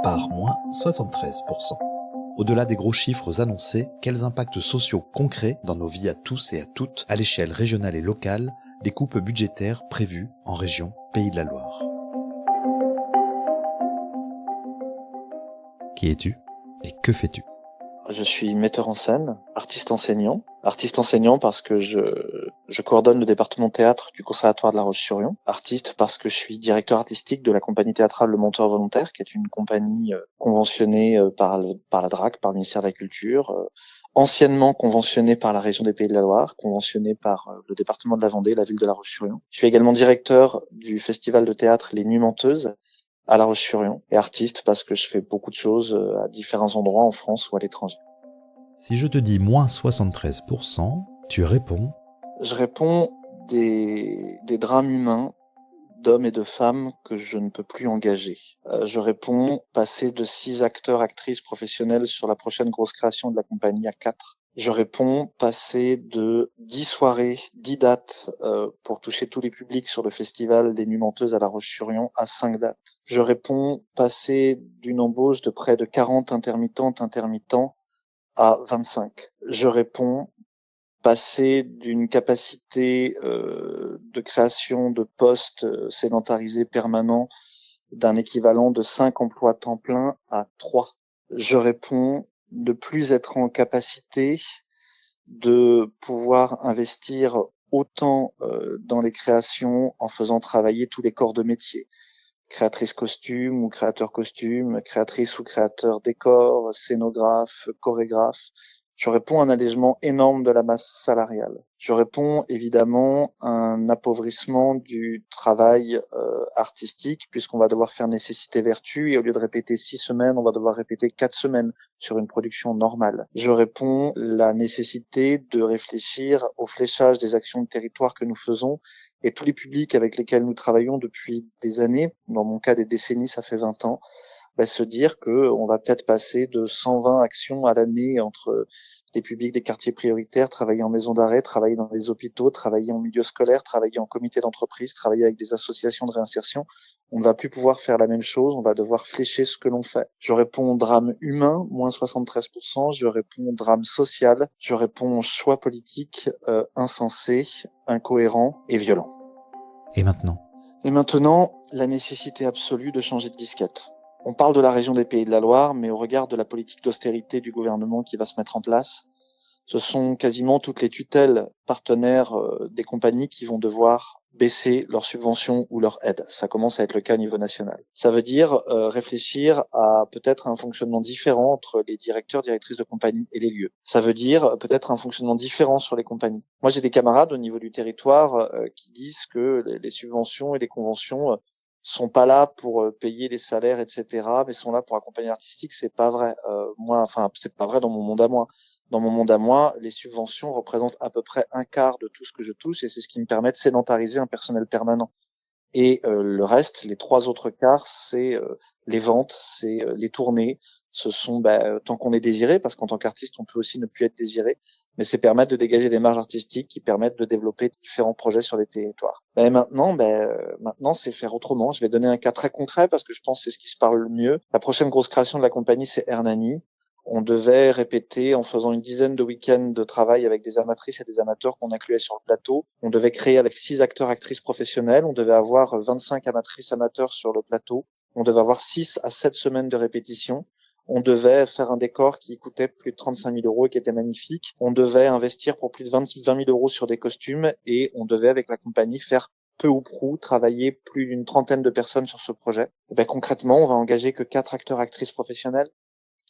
Par moins 73%. Au-delà des gros chiffres annoncés, quels impacts sociaux concrets dans nos vies à tous et à toutes, à l'échelle régionale et locale, des coupes budgétaires prévues en région Pays de la Loire? Qui es-tu et que fais-tu? Je suis metteur en scène, artiste enseignant. Artiste enseignant parce que je coordonne le département théâtre du Conservatoire de La Roche-sur-Yon. Artiste parce que je suis directeur artistique de la compagnie théâtrale Le Monteur Volontaire, qui est une compagnie conventionnée par la DRAC, par le ministère de la Culture, anciennement conventionnée par la région des Pays de la Loire, conventionnée par le département de la Vendée, la ville de La Roche-sur-Yon. Je suis également directeur du festival de théâtre Les Nuits Menteuses, à La Roche-sur-Yon, et artiste parce que je fais beaucoup de choses à différents endroits en France ou à l'étranger. Si je te dis moins 73%, tu réponds? Je réponds des drames humains d'hommes et de femmes que je ne peux plus engager. Je réponds passer de 6 acteurs, actrices professionnels sur la prochaine grosse création de la compagnie à 4. Je réponds passer de 10 soirées, 10 dates pour toucher tous les publics sur le festival des Nuits Menteuses à La Roche-sur-Yon à 5 dates. Je réponds passer d'une embauche de près de 40 intermittentes, intermittents à 25. Je réponds passer d'une capacité de création de postes sédentarisés permanents d'un équivalent de 5 emplois temps plein à 3. Je réponds de plus être en capacité de pouvoir investir autant dans les créations en faisant travailler tous les corps de métier. Créatrice costume ou créateur costume, créatrice ou créateur décor, scénographe, chorégraphe. Je réponds à un allègement énorme de la masse salariale. Je réponds évidemment à un appauvrissement du travail artistique, puisqu'on va devoir faire nécessité-vertu, et au lieu de répéter 6 semaines, on va devoir répéter 4 semaines sur une production normale. Je réponds la nécessité de réfléchir au fléchage des actions de territoire que nous faisons, et tous les publics avec lesquels nous travaillons depuis des années, dans mon cas des décennies, ça fait 20 ans, se dire que on va peut-être passer de 120 actions à l'année entre des publics des quartiers prioritaires, travailler en maison d'arrêt, travailler dans les hôpitaux, travailler en milieu scolaire, travailler en comité d'entreprise, travailler avec des associations de réinsertion. On ne va plus pouvoir faire la même chose, on va devoir flécher ce que l'on fait. Je réponds drame humain, moins 73%, je réponds drame social, je réponds choix politique insensé, incohérent et violent. Et maintenant? Et maintenant, la nécessité absolue de changer de disquette. On parle de la région des Pays de la Loire, mais au regard de la politique d'austérité du gouvernement qui va se mettre en place, ce sont quasiment toutes les tutelles partenaires des compagnies qui vont devoir baisser leurs subventions ou leurs aides. Ça commence à être le cas au niveau national. Ça veut dire réfléchir à peut-être un fonctionnement différent entre les directeurs, directrices de compagnie et les lieux. Ça veut dire peut-être un fonctionnement différent sur les compagnies. Moi, j'ai des camarades au niveau du territoire qui disent que les subventions et les conventions sont pas là pour payer les salaires, etc., mais sont là pour accompagner l'artistique. C'est pas vrai. C'est pas vrai dans mon monde à moi. Dans mon monde à moi, les subventions représentent à peu près un quart de tout ce que je touche, et c'est ce qui me permet de sédentariser un personnel permanent. Et le reste, les 3 autres quarts, c'est les ventes, c'est les tournées. Ce sont tant qu'on est désiré, parce qu'en tant qu'artiste, on peut aussi ne plus être désiré, mais c'est permettre de dégager des marges artistiques qui permettent de développer différents projets sur les territoires. Maintenant, c'est faire autrement. Je vais donner un cas très concret parce que je pense que c'est ce qui se parle le mieux. La prochaine grosse création de la compagnie, c'est Hernani. On devait répéter en faisant une dizaine de week-ends de travail avec des amatrices et des amateurs qu'on incluait sur le plateau. On devait créer avec 6 acteurs, actrices professionnels. On devait avoir 25 amatrices, amateurs sur le plateau. On devait avoir 6 à 7 semaines de répétition. On devait faire un décor qui coûtait plus de 35 000 euros et qui était magnifique. On devait investir pour plus de 20 000 euros sur des costumes, et on devait, avec la compagnie, faire peu ou prou travailler plus d'une trentaine de personnes sur ce projet. Concrètement, on va engager que 4 acteurs, actrices professionnels.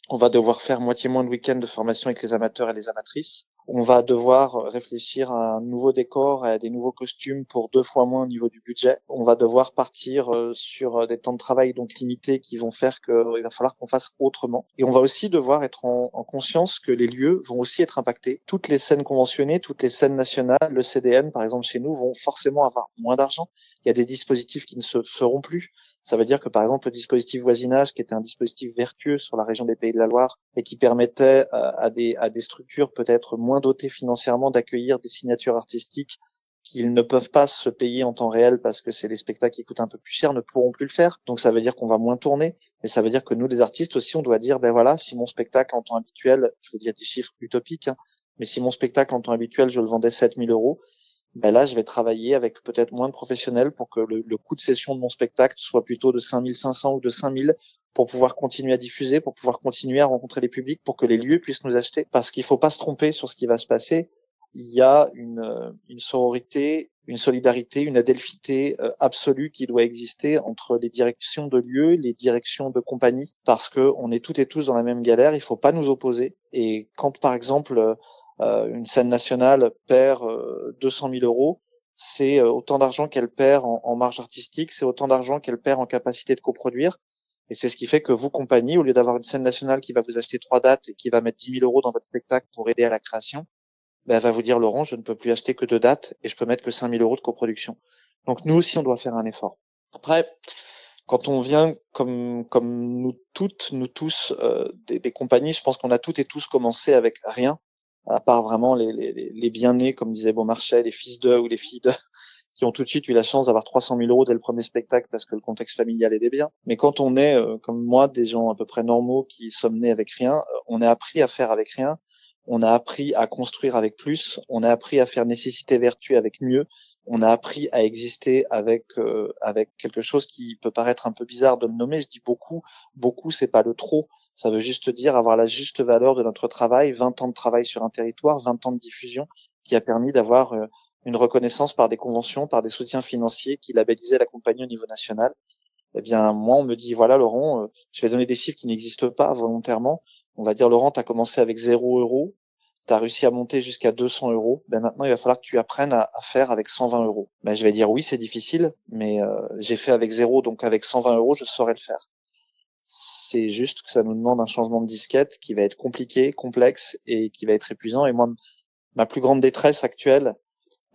On va devoir faire moitié moins de week-ends de formation avec les amateurs et les amatrices. On va devoir réfléchir à un nouveau décor, à des nouveaux costumes pour 2 fois moins au niveau du budget. On va devoir partir sur des temps de travail donc limités qui vont faire qu'il va falloir qu'on fasse autrement. Et on va aussi devoir être en conscience que les lieux vont aussi être impactés. Toutes les scènes conventionnées, toutes les scènes nationales, le CDN par exemple chez nous, vont forcément avoir moins d'argent. Il y a des dispositifs qui ne se feront plus. Ça veut dire que, par exemple, le dispositif voisinage, qui était un dispositif vertueux sur la région des Pays de la Loire et qui permettait à des structures peut-être moins dotées financièrement d'accueillir des signatures artistiques qu'ils ne peuvent pas se payer en temps réel parce que c'est les spectacles qui coûtent un peu plus cher, ne pourront plus le faire. Donc ça veut dire qu'on va moins tourner, mais ça veut dire que nous, les artistes aussi, on doit dire, ben voilà, si mon spectacle en temps habituel, je veux dire des chiffres utopiques, hein, mais si mon spectacle en temps habituel, je le vendais 7 000 euros, ben là, je vais travailler avec peut-être moins de professionnels pour que le coût de session de mon spectacle soit plutôt de 5 500 ou de 5 000 pour pouvoir continuer à diffuser, pour pouvoir continuer à rencontrer les publics, pour que les lieux puissent nous acheter. Parce qu'il faut pas se tromper sur ce qui va se passer. Il y a une sororité, une solidarité, une adelphité absolue qui doit exister entre les directions de lieux, les directions de compagnie, parce que on est toutes et tous dans la même galère. Il faut pas nous opposer. Et quand, par exemple, une scène nationale perd 200 000 euros, c'est autant d'argent qu'elle perd en marge artistique, c'est autant d'argent qu'elle perd en capacité de coproduire. Et c'est ce qui fait que vous, compagnie, au lieu d'avoir une scène nationale qui va vous acheter 3 dates et qui va mettre 10 000 euros dans votre spectacle pour aider à la création, ben, elle va vous dire, Laurent, je ne peux plus acheter que 2 dates et je peux mettre que 5 000 euros de coproduction. Donc nous aussi, on doit faire un effort. Après, quand on vient comme nous toutes, nous tous, des compagnies, je pense qu'on a toutes et tous commencé avec rien, à part vraiment les bien-nés, comme disait Beaumarchais, les fils d'eux ou les filles d'eux, qui ont tout de suite eu la chance d'avoir 300 000 euros dès le premier spectacle parce que le contexte familial aidait bien. Mais quand on est, comme moi, des gens à peu près normaux qui sommes nés avec rien, on a appris à faire avec rien, on a appris à construire avec plus, on a appris à faire nécessité-vertu avec mieux, on a appris à exister avec quelque chose qui peut paraître un peu bizarre de le nommer. Je dis beaucoup, beaucoup, c'est pas le trop. Ça veut juste dire avoir la juste valeur de notre travail, 20 ans de travail sur un territoire, 20 ans de diffusion, qui a permis d'avoir une reconnaissance par des conventions, par des soutiens financiers qui labellisaient la compagnie au niveau national. Eh bien, moi, on me dit, voilà, Laurent, je vais donner des chiffres qui n'existent pas volontairement. On va dire, Laurent, tu as commencé avec 0 euros, tu as réussi à monter jusqu'à 200 euros. Ben maintenant, il va falloir que tu apprennes à faire avec 120 euros. Ben, je vais dire, oui, c'est difficile, mais j'ai fait avec 0, donc avec 120 euros, je saurais le faire. C'est juste que ça nous demande un changement de disquette qui va être compliqué, complexe et qui va être épuisant. Et moi, ma plus grande détresse actuelle,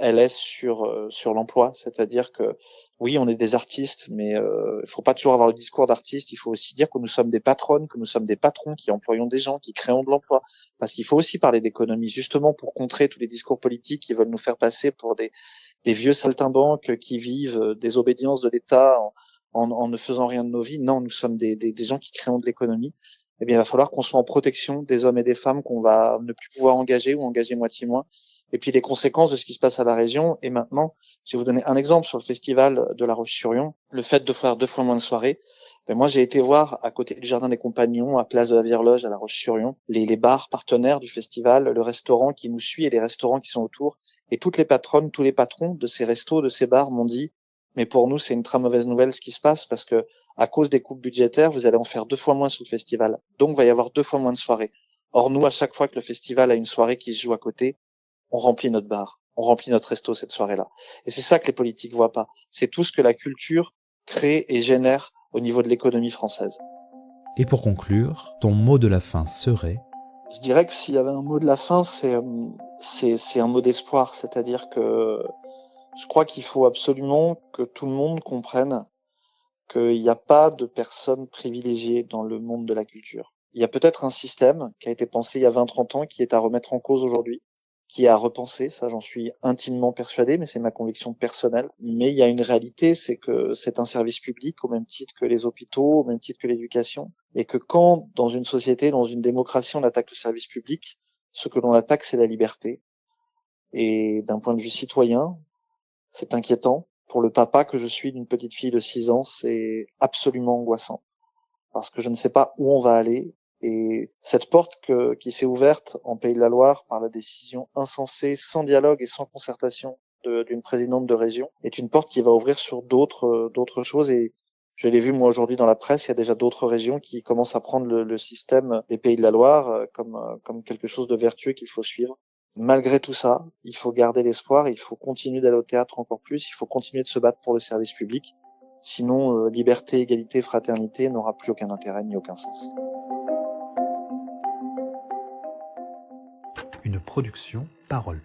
elle est sur l'emploi, c'est-à-dire que oui, on est des artistes, mais il faut pas toujours avoir le discours d'artiste. Il faut aussi dire que nous sommes des patronnes, que nous sommes des patrons qui employons des gens, qui créons de l'emploi. Parce qu'il faut aussi parler d'économie, justement pour contrer tous les discours politiques qui veulent nous faire passer pour des vieux saltimbanques qui vivent des obédiences de l'État en ne faisant rien de nos vies. Non, nous sommes des gens qui créons de l'économie. Eh bien, il va falloir qu'on soit en protection des hommes et des femmes qu'on va ne plus pouvoir engager ou engager moitié moins. Et puis les conséquences de ce qui se passe à la région. Et maintenant, je vais vous donner un exemple sur le festival de La Roche-sur-Yon, le fait de faire 2 fois moins de soirées. Ben moi, j'ai été voir à côté du Jardin des Compagnons, à Place de la Vierloge, à La Roche-sur-Yon, les bars partenaires du festival, le restaurant qui nous suit et les restaurants qui sont autour. Et toutes les patronnes, tous les patrons de ces restos, de ces bars m'ont dit, mais pour nous, c'est une très mauvaise nouvelle ce qui se passe parce que à cause des coupes budgétaires, vous allez en faire 2 fois moins sur le festival. Donc, il va y avoir 2 fois moins de soirées. Or, nous, à chaque fois que le festival a une soirée qui se joue à côté, on remplit notre bar, on remplit notre resto cette soirée-là. Et c'est ça que les politiques voient pas. C'est tout ce que la culture crée et génère au niveau de l'économie française. Et pour conclure, ton mot de la fin serait? Je dirais que s'il y avait un mot de la fin, c'est un mot d'espoir. C'est-à-dire que je crois qu'il faut absolument que tout le monde comprenne qu'il n'y a pas de personnes privilégiées dans le monde de la culture. Il y a peut-être un système qui a été pensé il y a 20-30 ans qui est à remettre en cause aujourd'hui, qui est à repenser, ça j'en suis intimement persuadé, mais c'est ma conviction personnelle. Mais il y a une réalité, c'est que c'est un service public au même titre que les hôpitaux, au même titre que l'éducation, et que quand dans une société, dans une démocratie, on attaque le service public, ce que l'on attaque, c'est la liberté. Et d'un point de vue citoyen, c'est inquiétant. Pour le papa que je suis d'une petite fille de 6 ans, c'est absolument angoissant. Parce que je ne sais pas où on va aller. Et cette porte qui s'est ouverte en Pays de la Loire par la décision insensée, sans dialogue et sans concertation d'une présidente de région, est une porte qui va ouvrir sur d'autres choses. Et je l'ai vu moi aujourd'hui dans la presse, il y a déjà d'autres régions qui commencent à prendre le système des Pays de la Loire comme quelque chose de vertueux qu'il faut suivre. Malgré tout ça, il faut garder l'espoir, il faut continuer d'aller au théâtre encore plus, il faut continuer de se battre pour le service public. Sinon, liberté, égalité, fraternité n'aura plus aucun intérêt ni aucun sens. Une production Parole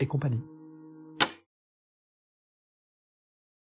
et compagnie.